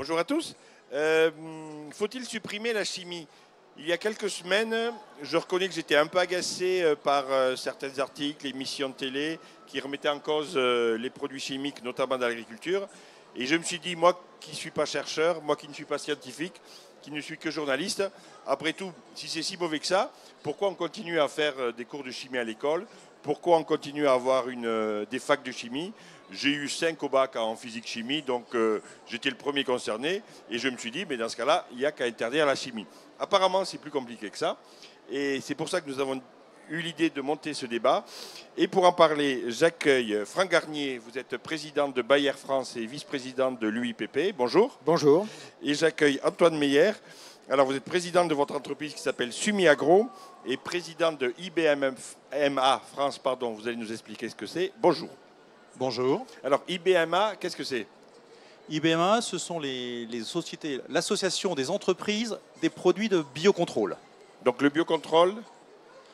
Bonjour à tous. Faut-il supprimer la chimie? Il y a quelques semaines, je reconnais que j'étais un peu agacé par certains articles, émissions de télé qui remettaient en cause les produits chimiques, notamment dans l'agriculture. Et je me suis dit, moi qui ne suis pas chercheur, moi qui ne suis pas scientifique, qui ne suis que journaliste, après tout, si c'est si mauvais que ça, pourquoi on continue à faire des cours de chimie à l'école? Pourquoi on continue à avoir des facs de chimie? J'ai eu 5 au bac en physique-chimie, donc j'étais le premier concerné. Et je me suis dit, mais dans ce cas-là, il n'y a qu'à interdire la chimie. Apparemment, c'est plus compliqué que ça. Et c'est pour ça que nous avons eu l'idée de monter ce débat. Et pour en parler, j'accueille Franck Garnier. Vous êtes président de Bayer France et vice-président de l'UIPP. Bonjour. Bonjour. Et j'accueille Antoine Meyer. Alors, vous êtes président de votre entreprise qui s'appelle Sumi Agro et président de IBMA France. Pardon, vous allez nous expliquer ce que c'est. Bonjour. Bonjour. Alors, IBMA, qu'est-ce que c'est? IBMA, ce sont les sociétés, l'association des entreprises des produits de biocontrôle. Donc, le biocontrôle,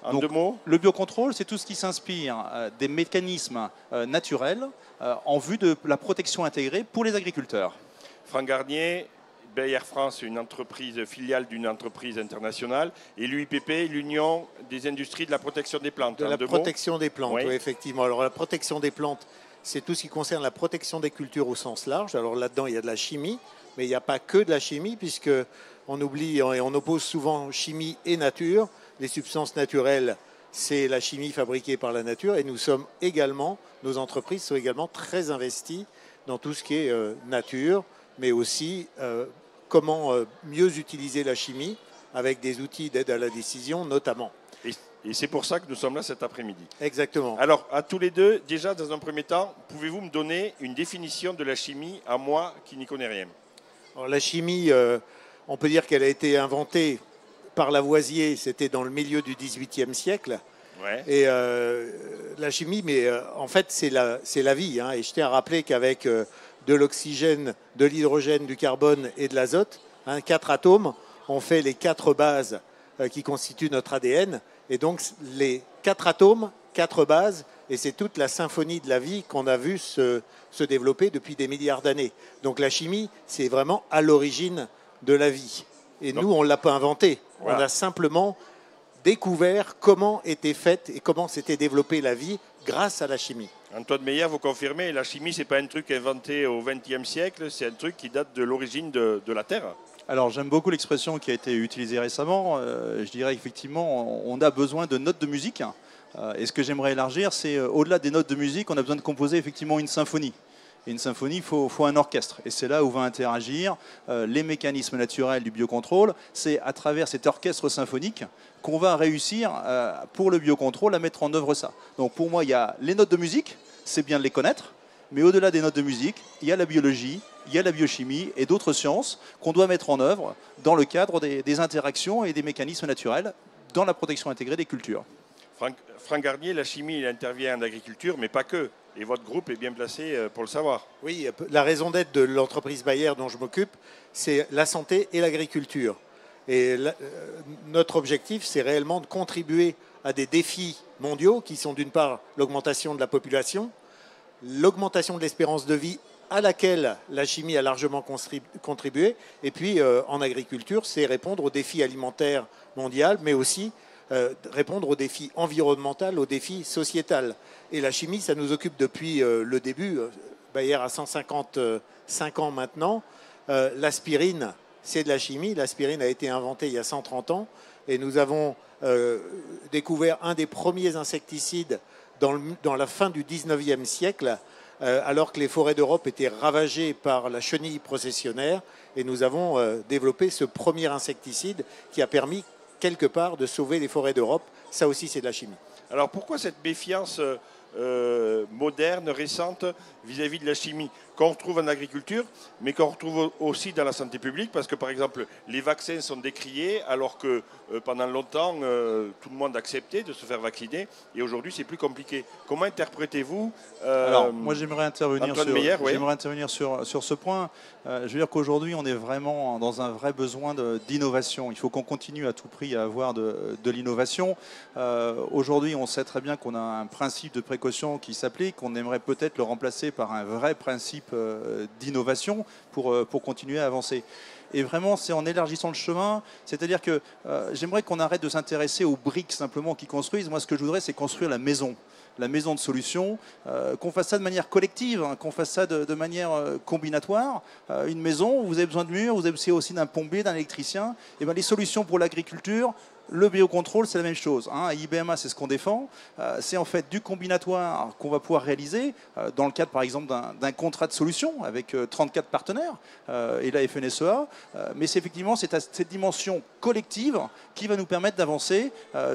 en deux mots? Le biocontrôle, c'est tout ce qui s'inspire des mécanismes naturels en vue de la protection intégrée pour les agriculteurs. Franck Garnier, Bayer France, une entreprise filiale d'une entreprise internationale, et l'UIPP, l'Union des industries de la protection des plantes. De la protection des plantes, oui, effectivement. Alors la protection des plantes, c'est tout ce qui concerne la protection des cultures au sens large. Alors là-dedans, il y a de la chimie, mais il n'y a pas que de la chimie, puisqu'on oublie et on oppose souvent chimie et nature. Les substances naturelles, c'est la chimie fabriquée par la nature, et nous sommes également, nos entreprises sont également très investies dans tout ce qui est nature, mais aussi comment mieux utiliser la chimie avec des outils d'aide à la décision notamment. Et c'est pour ça que nous sommes là cet après-midi. Exactement. Alors, à tous les deux, déjà, dans un premier temps, pouvez-vous me donner une définition de la chimie à moi qui n'y connais rien? Alors, la chimie, on peut dire qu'elle a été inventée par Lavoisier, c'était dans le milieu du XVIIIe siècle. Ouais. Et la chimie, mais en fait, c'est la vie. Hein. Et je tiens à rappeler qu'avec de l'oxygène, de l'hydrogène, du carbone et de l'azote, 4 atomes, on fait les 4 bases qui constituent notre ADN. Et donc, les 4 atomes, 4 bases, et c'est toute la symphonie de la vie qu'on a vu se développer depuis des milliards d'années. Donc la chimie, c'est vraiment à l'origine de la vie. Et nous, on ne l'a pas inventé. Voilà. On a simplement découvert comment était faite et comment s'était développée la vie grâce à la chimie. Antoine Meyer, vous confirmez, la chimie, ce n'est pas un truc inventé au XXe siècle, c'est un truc qui date de l'origine de la Terre. Alors j'aime beaucoup l'expression qui a été utilisée récemment. Je dirais effectivement, on a besoin de notes de musique. Et ce que j'aimerais élargir, c'est au-delà des notes de musique, on a besoin de composer effectivement une symphonie. Et une symphonie, il faut un orchestre. Et c'est là où va interagir les mécanismes naturels du biocontrôle. C'est à travers cet orchestre symphonique qu'on va réussir, pour le biocontrôle, à mettre en œuvre ça. Donc pour moi, il y a les notes de musique, c'est bien de les connaître. Mais au-delà des notes de musique, il y a la biologie, il y a la biochimie et d'autres sciences qu'on doit mettre en œuvre dans le cadre des interactions et des mécanismes naturels dans la protection intégrée des cultures. Franck Garnier, la chimie, il intervient en agriculture, mais pas que. Et votre groupe est bien placé pour le savoir. Oui, la raison d'être de l'entreprise Bayer dont je m'occupe, c'est la santé et l'agriculture. Et notre objectif, c'est réellement de contribuer à des défis mondiaux qui sont d'une part l'augmentation de la population, l'augmentation de l'espérance de vie à laquelle la chimie a largement contribué, et puis en agriculture, c'est répondre aux défis alimentaires mondiaux, mais aussi répondre aux défis environnementaux, aux défis sociétals. Et la chimie, ça nous occupe depuis le début. Bayer a 155 ans maintenant. L'aspirine, c'est de la chimie. L'aspirine a été inventée il y a 130 ans. Et nous avons découvert un des premiers insecticides dans la fin du 19e siècle, alors que les forêts d'Europe étaient ravagées par la chenille processionnaire. Et nous avons développé ce premier insecticide qui a permis quelque part de sauver les forêts d'Europe. Ça aussi, c'est de la chimie. Alors pourquoi cette méfiance moderne, récente, vis-à-vis de la chimie qu'on retrouve en agriculture, mais qu'on retrouve aussi dans la santé publique, parce que par exemple, les vaccins sont décriés, alors que pendant longtemps, tout le monde acceptait de se faire vacciner, et aujourd'hui, c'est plus compliqué. Comment interprétez-vous Alors, moi, j'aimerais intervenir, intervenir sur ce point. Je veux dire qu'aujourd'hui, on est vraiment dans un vrai besoin d'innovation. Il faut qu'on continue à tout prix à avoir de l'innovation. Aujourd'hui, on sait très bien qu'on a un principe de précaution précaution qui s'applique, on aimerait peut-être le remplacer par un vrai principe d'innovation pour continuer à avancer. Et vraiment, c'est en élargissant le chemin, c'est-à-dire que j'aimerais qu'on arrête de s'intéresser aux briques simplement qui construisent. Moi, ce que je voudrais, c'est construire la maison de solutions, qu'on fasse ça de manière collective, hein, qu'on fasse ça de manière combinatoire. Une maison, vous avez besoin de murs, vous avez aussi d'un plombier, d'un électricien. Et bien, les solutions pour l'agriculture, le biocontrôle, c'est la même chose. Hein. À IBMA, c'est ce qu'on défend. C'est en fait du combinatoire qu'on va pouvoir réaliser dans le cadre, par exemple, d'un contrat de solution avec 34 partenaires et la FNSEA. Mais c'est effectivement cette dimension collective qui va nous permettre d'avancer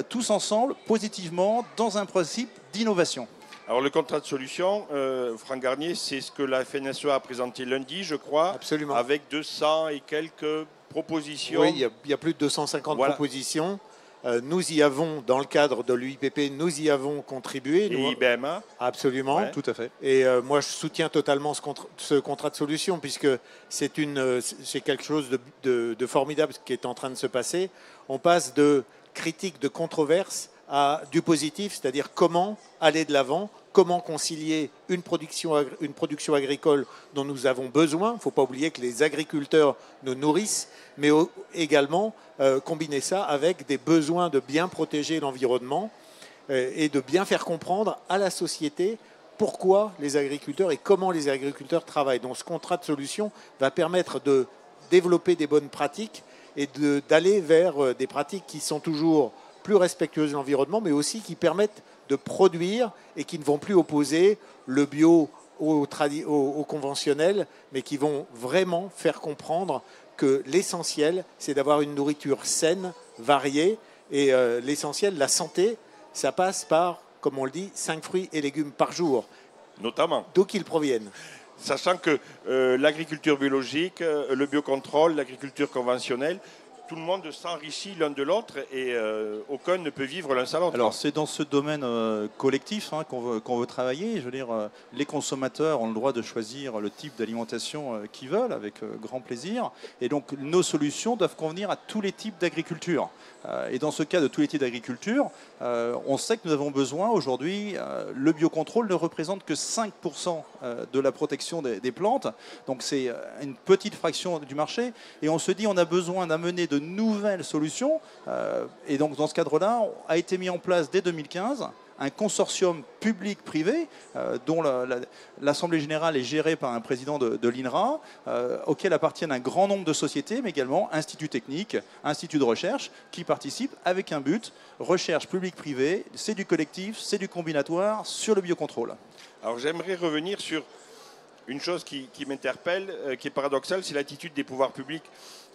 tous ensemble, positivement, dans un principe d'innovation. Alors le contrat de solution, Franck Garnier, c'est ce que la FNSEA a présenté lundi, je crois. Absolument. Avec 200 et quelques propositions. Oui, il y a plus de 250 propositions. Nous y avons, dans le cadre de l'UIPP, nous y avons contribué. Et IBMA. Absolument. Ouais. Tout à fait. Et moi, je soutiens totalement ce contrat de solution, puisque c'est quelque chose de formidable qui est en train de se passer. On passe de critique, de controverse, à du positif, c'est-à-dire comment aller de l'avant, comment concilier une production agricole dont nous avons besoin. Il ne faut pas oublier que les agriculteurs nous nourrissent, mais également combiner ça avec des besoins de bien protéger l'environnement et de bien faire comprendre à la société pourquoi les agriculteurs et comment les agriculteurs travaillent. Donc ce contrat de solution va permettre de développer des bonnes pratiques et d'aller vers des pratiques qui sont toujours plus respectueuses de l'environnement, mais aussi qui permettent de produire et qui ne vont plus opposer le bio au conventionnel, mais qui vont vraiment faire comprendre que l'essentiel, c'est d'avoir une nourriture saine, variée, et l'essentiel, la santé, ça passe par, comme on le dit, 5 fruits et légumes par jour. Notamment. D'où qu'ils proviennent. Sachant que l'agriculture biologique, le biocontrôle, l'agriculture conventionnelle, tout le monde s'enrichit l'un de l'autre et aucun ne peut vivre l'un sans l'autre. Alors c'est dans ce domaine collectif qu'on veut travailler. Je veux dire, les consommateurs ont le droit de choisir le type d'alimentation qu'ils veulent avec grand plaisir. Et donc nos solutions doivent convenir à tous les types d'agriculture. Et dans ce cas de tous les types d'agriculture, on sait que nous avons besoin aujourd'hui, le biocontrôle ne représente que 5% de la protection des plantes. Donc c'est une petite fraction du marché. Et on se dit on a besoin d'amener de nouvelles solutions. Et donc dans ce cadre-là, a été mis en place dès 2015 un consortium public-privé dont l'Assemblée générale est gérée par un président de l'INRA, auquel appartiennent un grand nombre de sociétés, mais également instituts techniques, instituts de recherche, qui participent avec un but, recherche public-privé, c'est du collectif, c'est du combinatoire, sur le biocontrôle. Alors j'aimerais revenir sur une chose qui m'interpelle, qui est paradoxale, c'est l'attitude des pouvoirs publics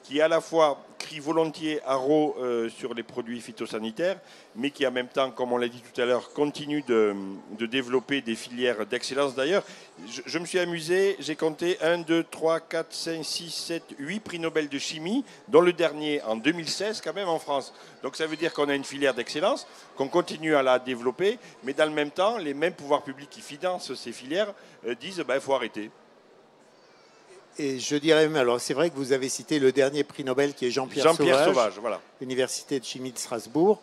qui à la fois crient volontiers haro sur les produits phytosanitaires, mais qui en même temps, comme on l'a dit tout à l'heure, continue de développer des filières d'excellence. D'ailleurs, je me suis amusé, j'ai compté 1, 2, 3, 4, 5, 6, 7, 8 prix Nobel de chimie, dont le dernier en 2016 quand même en France. Donc ça veut dire qu'on a une filière d'excellence, qu'on continue à la développer, mais dans le même temps, les mêmes pouvoirs publics qui financent ces filières disent il faut arrêter. Et je dirais même, alors c'est vrai que vous avez cité le dernier prix Nobel qui est Jean-Pierre Sauvage, voilà. Université de chimie de Strasbourg.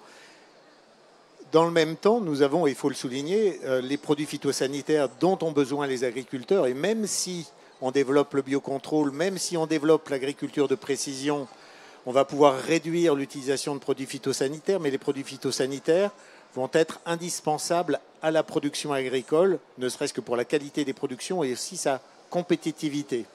Dans le même temps, nous avons, il faut le souligner, les produits phytosanitaires dont ont besoin les agriculteurs. Et même si on développe le biocontrôle, même si on développe l'agriculture de précision, on va pouvoir réduire l'utilisation de produits phytosanitaires, mais les produits phytosanitaires vont être indispensables à la production agricole, ne serait-ce que pour la qualité des productions et aussi sa compétitivité.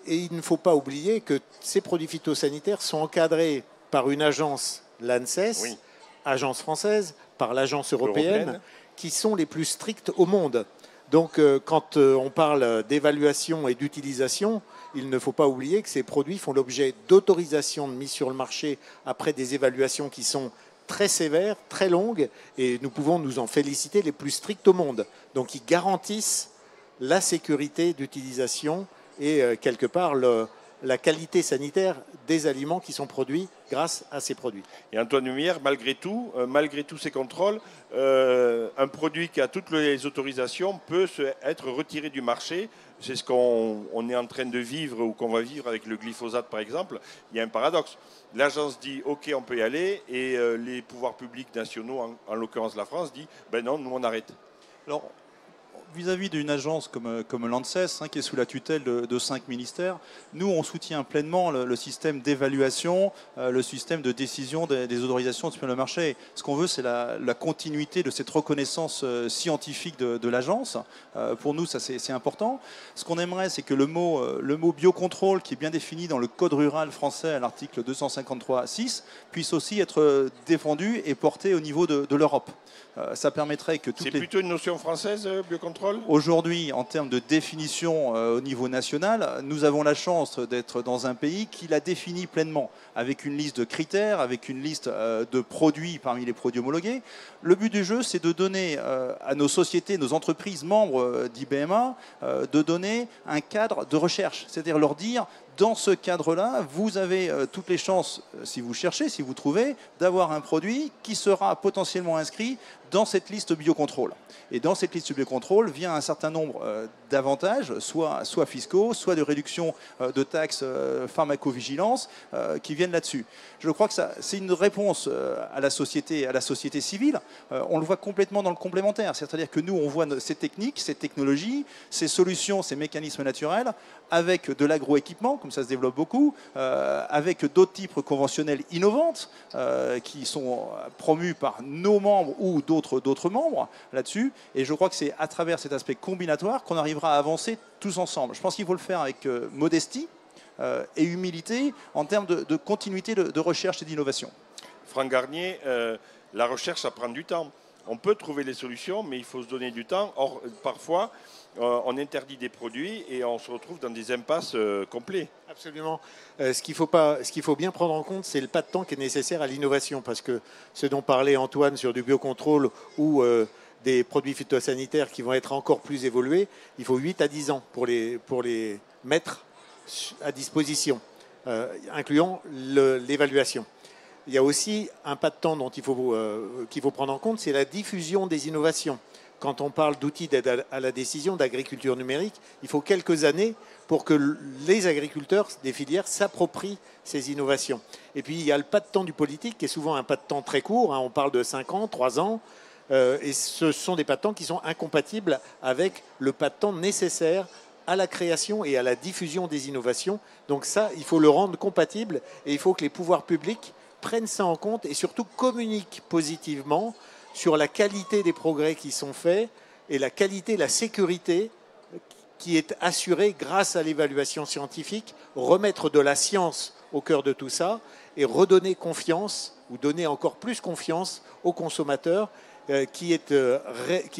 Et il ne faut pas oublier que ces produits phytosanitaires sont encadrés par une agence, l'ANSES, oui, agence française, par l'agence européenne, qui sont les plus strictes au monde. Donc quand on parle d'évaluation et d'utilisation, il ne faut pas oublier que ces produits font l'objet d'autorisations de mise sur le marché après des évaluations qui sont très sévères, très longues, et nous pouvons nous en féliciter, les plus strictes au monde. Donc ils garantissent la sécurité d'utilisation et quelque part la qualité sanitaire des aliments qui sont produits grâce à ces produits. Et Antoine Lumière, malgré tous ces contrôles, un produit qui a toutes les autorisations peut être retiré du marché. C'est ce qu'on est en train de vivre ou qu'on va vivre avec le glyphosate par exemple. Il y a un paradoxe. L'agence dit OK, on peut y aller, et les pouvoirs publics nationaux, en l'occurrence la France, dit ben non, nous on arrête. Alors, vis-à-vis d'une agence comme l'ANSES, qui est sous la tutelle de 5 ministères, nous, on soutient pleinement le système d'évaluation, le système de décision des autorisations sur le marché. Ce qu'on veut, c'est la continuité de cette reconnaissance scientifique de l'agence. Pour nous, ça, c'est important. Ce qu'on aimerait, c'est que le mot biocontrôle, qui est bien défini dans le Code rural français à l'article 253.6, puisse aussi être défendu et porté au niveau de l'Europe. Ça permettrait que C'est plutôt une notion française, biocontrôle ? Aujourd'hui, en termes de définition au niveau national, nous avons la chance d'être dans un pays qui la définit pleinement, avec une liste de critères, avec une liste de produits parmi les produits homologués. Le but du jeu, c'est de donner à nos sociétés, nos entreprises membres d'IBMA, de donner un cadre de recherche, c'est-à-dire leur dire, dans ce cadre-là, vous avez toutes les chances, si vous cherchez, si vous trouvez, d'avoir un produit qui sera potentiellement inscrit dans cette liste biocontrôle. Et dans cette liste biocontrôle vient un certain nombre d'avantages, soit fiscaux, soit de réduction de taxes pharmacovigilance, qui viennent là-dessus. Je crois que c'est une réponse à la société civile. On le voit complètement dans le complémentaire. C'est-à-dire que nous, on voit ces techniques, ces technologies, ces solutions, ces mécanismes naturels, avec de l'agroéquipement, comme ça se développe beaucoup, avec d'autres types conventionnels innovantes qui sont promus par nos membres ou d'autres membres là-dessus. Et je crois que c'est à travers cet aspect combinatoire qu'on arrivera à avancer tous ensemble. Je pense qu'il faut le faire avec modestie et humilité en termes de continuité de recherche et d'innovation. Franck Garnier, la recherche, ça prend du temps. On peut trouver les solutions, mais il faut se donner du temps. Or, parfois, on interdit des produits et on se retrouve dans des impasses complets. Absolument. Ce qu'il faut bien prendre en compte, c'est le pas de temps qui est nécessaire à l'innovation. Parce que ce dont parlait Antoine sur du biocontrôle ou des produits phytosanitaires qui vont être encore plus évolués, il faut 8 à 10 ans pour les mettre à disposition, incluant l'évaluation. Il y a aussi un pas de temps qu'il faut prendre en compte, c'est la diffusion des innovations. Quand on parle d'outils d'aide à la décision, d'agriculture numérique, il faut quelques années pour que les agriculteurs des filières s'approprient ces innovations. Et puis, il y a le pas de temps du politique, qui est souvent un pas de temps très court. On parle de 5 ans, 3 ans. Et ce sont des pas de temps qui sont incompatibles avec le pas de temps nécessaire à la création et à la diffusion des innovations. Donc ça, il faut le rendre compatible et il faut que les pouvoirs publics prennent ça en compte et surtout communiquent positivement sur la qualité des progrès qui sont faits et la qualité, la sécurité qui est assurée grâce à l'évaluation scientifique, remettre de la science au cœur de tout ça et redonner confiance ou donner encore plus confiance aux consommateurs qui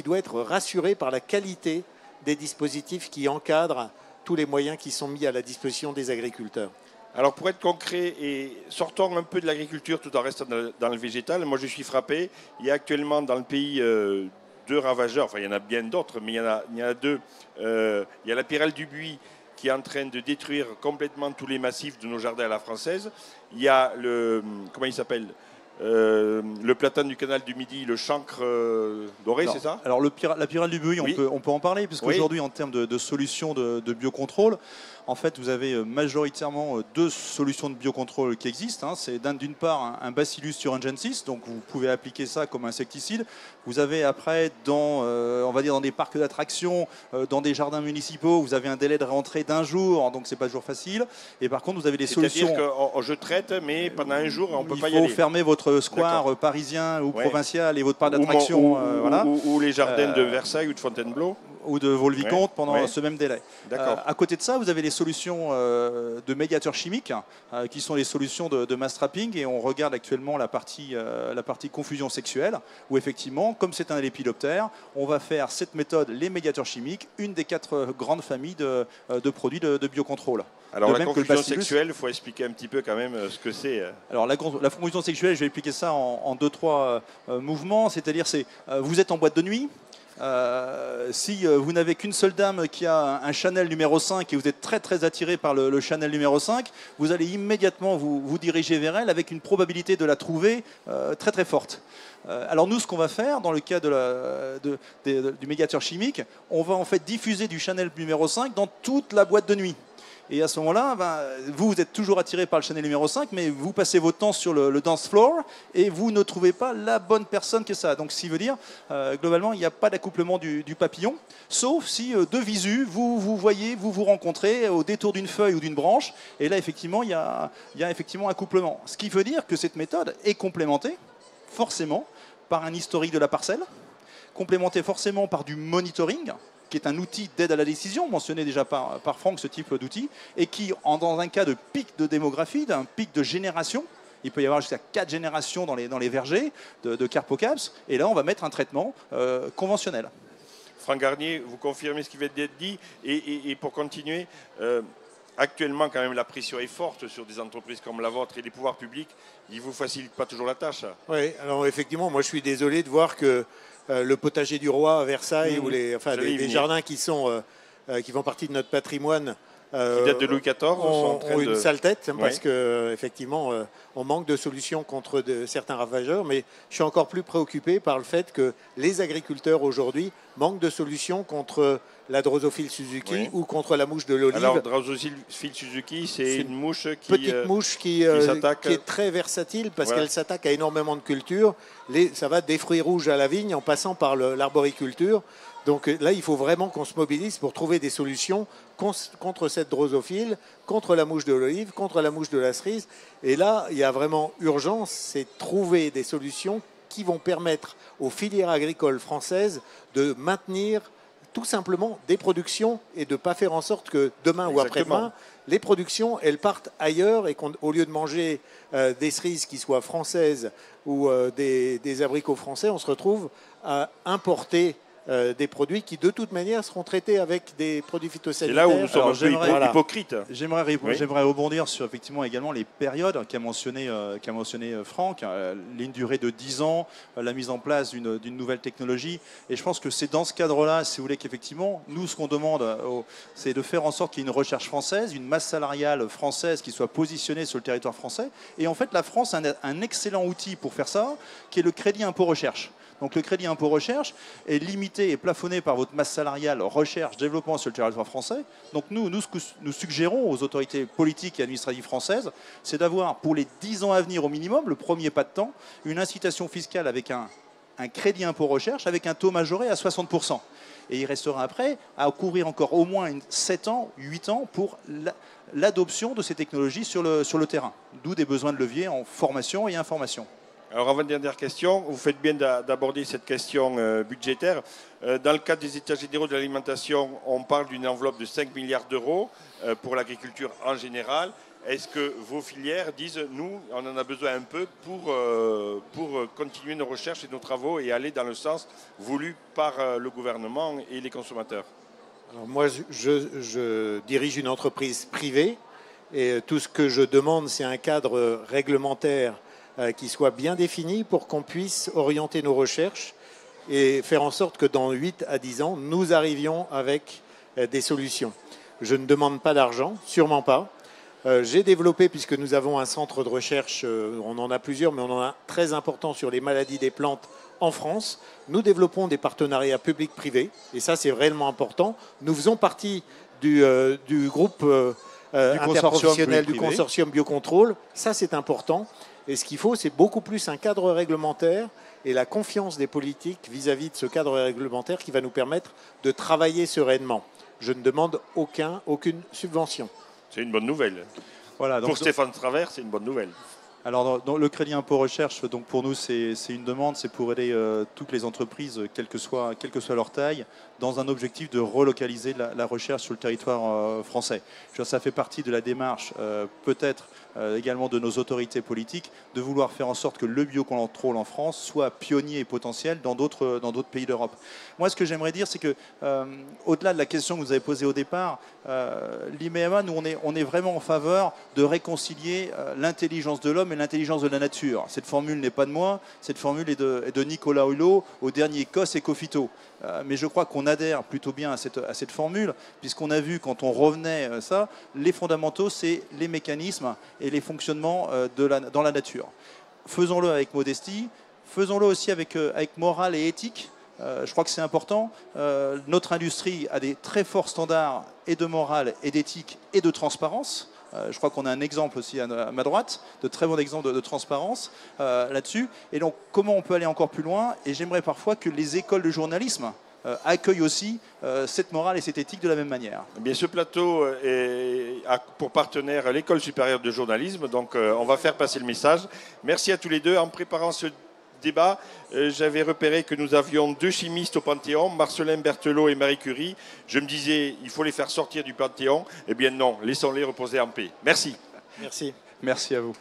doit être rassuré par la qualité des dispositifs qui encadrent tous les moyens qui sont mis à la disposition des agriculteurs. Alors pour être concret et sortons un peu de l'agriculture tout en restant dans le végétal, moi je suis frappé, il y a actuellement dans le pays 2 ravageurs, enfin il y en a bien d'autres, mais il y en a 2. Il y a la pyrale du buis qui est en train de détruire complètement tous les massifs de nos jardins à la française. Il y a comment il s'appelle le platane du canal du Midi, le chancre doré, c'est ça? Alors la pyrale du buis, oui. on peut en parler, puisqu'aujourd'hui, en termes de solutions de biocontrôle, en fait, vous avez majoritairement 2 solutions de biocontrôle qui existent. C'est d'une part un Bacillus thuringiensis, donc vous pouvez appliquer ça comme insecticide. Vous avez après, on va dire dans des parcs d'attractions, dans des jardins municipaux, vous avez un délai de rentrée d'1 jour, donc c'est pas toujours facile. Et par contre, vous avez des solutions. C'est-à-dire que je traite, mais pendant 1 jour, on ne peut pas y aller. Il faut fermer votre square parisien ou provincial et votre parc d'attraction. Ou les jardins de Versailles ou de Fontainebleau. Ou de Vaux-le-Vicomte pendant ce même délai. À côté de ça, vous avez les solutions de médiateurs chimiques, qui sont les solutions de mass trapping, et on regarde actuellement la partie confusion sexuelle, où effectivement, comme c'est un lépidoptère, on va faire cette méthode, les médiateurs chimiques, une des 4 grandes familles de produits de biocontrôle. Alors la confusion sexuelle, il faut expliquer un petit peu quand même ce que c'est. Alors la confusion sexuelle, je vais expliquer ça en 2-3 mouvements, c'est-à-dire vous êtes en boîte de nuit. Si vous n'avez qu'une seule dame qui a un Chanel numéro 5 et vous êtes très très attiré par le Chanel numéro 5, vous allez immédiatement vous diriger vers elle avec une probabilité de la trouver très très forte. Alors nous, ce qu'on va faire dans le cas du médiateur chimique, on va en fait diffuser du Chanel numéro 5 dans toute la boîte de nuit. Et à ce moment-là, vous êtes toujours attiré par le Chanel numéro 5, mais vous passez votre temps sur le dance floor et vous ne trouvez pas la bonne personne que ça. Donc, ce qui veut dire, globalement, il n'y a pas d'accouplement du papillon, sauf si de visu, vous voyez, vous rencontrez au détour d'une feuille ou d'une branche, et là, effectivement, il y a effectivement un accouplement. Ce qui veut dire que cette méthode est complémentée, forcément, par un historique de la parcelle, complémenté forcément par du monitoring, qui est un outil d'aide à la décision, mentionné déjà par Franck, ce type d'outil, et qui, dans un cas de pic de démographie, d'un pic de génération, il peut y avoir jusqu'à 4 générations dans les vergers de Carpocaps, et là on va mettre un traitement conventionnel. Franck Garnier, vous confirmez ce qui vient d'être dit, et pour continuer, actuellement quand même la pression est forte sur des entreprises comme la vôtre et les pouvoirs publics, ils ne vous facilitent pas toujours la tâche. Oui, alors effectivement, moi je suis désolé de voir que le potager du roi à Versailles, ou des jardins qui font partie de notre patrimoine, qui datent de Louis XIV, ont une sale tête, parce qu'effectivement, on manque de solutions contre certains ravageurs, mais je suis encore plus préoccupé par le fait que les agriculteurs aujourd'hui manquent de solutions contre la Drosophile Suzuki ou contre la mouche de l'olive. Alors, Drosophile Suzuki, c'est une mouche petite mouche qui est très versatile parce qu'elle s'attaque à énormément de cultures. Ça va des fruits rouges à la vigne en passant par l'arboriculture. Donc là, il faut vraiment qu'on se mobilise pour trouver des solutions contre cette drosophile, contre la mouche de l'olive, contre la mouche de la cerise. Et là, il y a vraiment urgence, c'est trouver des solutions qui vont permettre aux filières agricoles françaises de maintenir tout simplement des productions et de ne pas faire en sorte que demain ou après-demain, les productions, elles partent ailleurs et qu'au lieu de manger des cerises qui soient françaises ou des abricots français, on se retrouve à importer des produits qui de toute manière seront traités avec des produits phytosanitaires. C'est là où nous sommes un peu hypocrites. J'aimerais rebondir sur effectivement également les périodes qu'a mentionné Franck, une durée de 10 ans, la mise en place d'une nouvelle technologie. Et je pense que c'est dans ce cadre-là, si vous voulez, qu'effectivement, nous, ce qu'on demande, c'est de faire en sorte qu'il y ait une recherche française, une masse salariale française qui soit positionnée sur le territoire français. Et en fait, la France a un excellent outil pour faire ça, qui est le crédit impôt recherche. Donc le crédit impôt recherche est limité et plafonné par votre masse salariale recherche, développement sur le territoire français. Donc nous, ce que nous suggérons aux autorités politiques et administratives françaises, c'est d'avoir pour les 10 ans à venir au minimum, le premier pas de temps, une incitation fiscale avec un crédit impôt recherche avec un taux majoré à 60%. Et il restera après à couvrir encore au moins 7 ans, 8 ans pour l'adoption de ces technologies sur le terrain. D'où des besoins de levier en formation et information. Alors, avant-dernière question, vous faites bien d'aborder cette question budgétaire. Dans le cadre des États généraux de l'alimentation, on parle d'une enveloppe de 5 milliards d'euros pour l'agriculture en général. Est-ce que vos filières disent, nous, on en a besoin un peu pour continuer nos recherches et nos travaux et aller dans le sens voulu par le gouvernement et les consommateurs? Alors moi, je dirige une entreprise privée et tout ce que je demande, c'est un cadre réglementaire qui soit bien défini pour qu'on puisse orienter nos recherches et faire en sorte que dans 8 à 10 ans, nous arrivions avec des solutions. Je ne demande pas d'argent, sûrement pas. J'ai développé, puisque nous avons un centre de recherche, on en a plusieurs, mais on en a un très important sur les maladies des plantes en France. Nous développons des partenariats publics-privés, et ça c'est réellement important. Nous faisons partie du groupe interprofessionnel du consortium Biocontrôle. Ça c'est important. Et ce qu'il faut, c'est beaucoup plus un cadre réglementaire et la confiance des politiques vis-à-vis de ce cadre réglementaire qui va nous permettre de travailler sereinement. Je ne demande aucune subvention. C'est une bonne nouvelle. Voilà, donc, pour Stéphane Travers, c'est une bonne nouvelle. Alors, dans le crédit impôt recherche, donc pour nous, c'est une demande, c'est pour aider toutes les entreprises, quelle que soit leur taille, dans un objectif de relocaliser la recherche sur le territoire français. Ça fait partie de la démarche, peut-être également de nos autorités politiques, de vouloir faire en sorte que le biocontrôle en France soit pionnier et potentiel dans d'autres pays d'Europe. Moi, ce que j'aimerais dire, c'est que, au-delà de la question que vous avez posée au départ, l'IMEAMA, nous, on est vraiment en faveur de réconcilier l'intelligence de l'homme et l'intelligence de la nature. Cette formule n'est pas de moi, cette formule est de Nicolas Hulot, au dernier COS Ecofito. Mais je crois qu'on adhère plutôt bien à cette formule, puisqu'on a vu, quand on revenait ça, les fondamentaux, c'est les mécanismes et les fonctionnements dans la nature. Faisons-le avec modestie, faisons-le aussi avec morale et éthique, Je crois que c'est important. Notre industrie a des très forts standards et de morale et d'éthique et de transparence. Je crois qu'on a un exemple aussi à ma droite, de très bons exemples de transparence là-dessus. Et donc, comment on peut aller encore plus loin? Et j'aimerais parfois que les écoles de journalisme accueillent aussi cette morale et cette éthique de la même manière. Eh bien, ce plateau a pour partenaire l'École supérieure de journalisme, donc on va faire passer le message. Merci à tous les deux. En préparant ce débat, j'avais repéré que nous avions 2 chimistes au Panthéon, Marcellin Berthelot et Marie Curie. Je me disais, il faut les faire sortir du Panthéon. Eh bien non, laissons-les reposer en paix. Merci. Merci. Merci à vous.